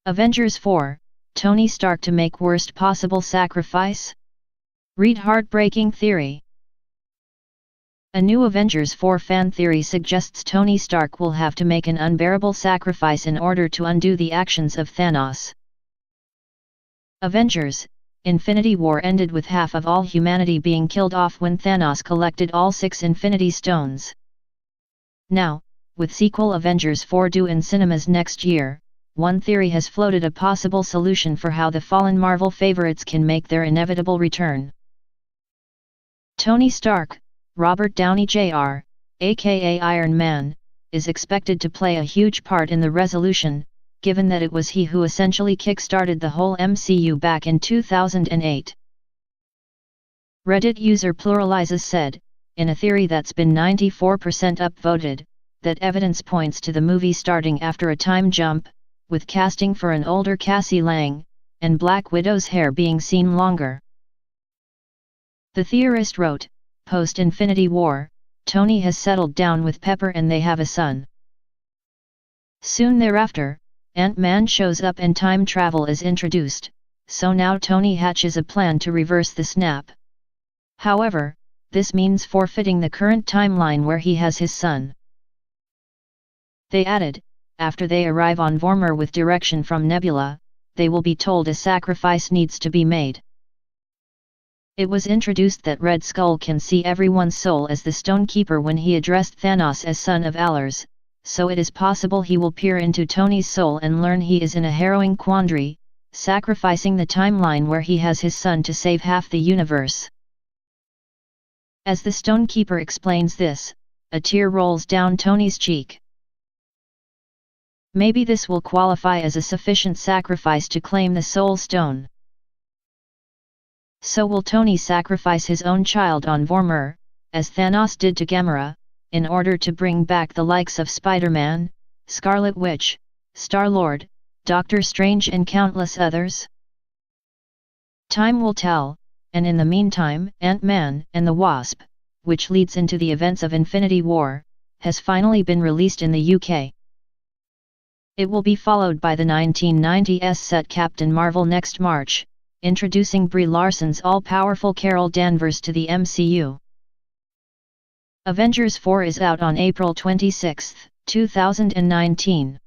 Avengers 4, Tony Stark to make worst possible sacrifice? Read Heartbreaking Theory. A new Avengers 4 fan theory suggests Tony Stark will have to make an unbearable sacrifice in order to undo the actions of Thanos. Avengers: Infinity War ended with half of all humanity being killed off when Thanos collected all 6 Infinity Stones. Now, with sequel Avengers 4 due in cinemas next year, one theory has floated a possible solution for how the fallen Marvel favorites can make their inevitable return. Tony Stark, Robert Downey Jr., aka Iron Man, is expected to play a huge part in the resolution, given that it was he who essentially kickstarted the whole MCU back in 2008. Reddit user Pluralizes said, in a theory that's been 94% upvoted, that evidence points to the movie starting after a time jump, with casting for an older Cassie Lang, and Black Widow's hair being seen longer. The theorist wrote, post-Infinity War, Tony has settled down with Pepper and they have a son. Soon thereafter, Ant-Man shows up and time travel is introduced, so now Tony hatches a plan to reverse the snap. However, this means forfeiting the current timeline where he has his son. They added, after they arrive on Vormir with direction from Nebula, they will be told a sacrifice needs to be made. It was introduced that Red Skull can see everyone's soul as the Stonekeeper when he addressed Thanos as Son of Alars, so it is possible he will peer into Tony's soul and learn he is in a harrowing quandary, sacrificing the timeline where he has his son to save half the universe. As the Stonekeeper explains this, a tear rolls down Tony's cheek. Maybe this will qualify as a sufficient sacrifice to claim the Soul Stone. So will Tony sacrifice his own child on Vormir, as Thanos did to Gamora, in order to bring back the likes of Spider-Man, Scarlet Witch, Star-Lord, Doctor Strange and countless others? Time will tell, and in the meantime Ant-Man and the Wasp, which leads into the events of Infinity War, has finally been released in the UK. It will be followed by the 1990s set Captain Marvel next March, introducing Brie Larson's all-powerful Carol Danvers to the MCU. Avengers 4 is out on April 26, 2019.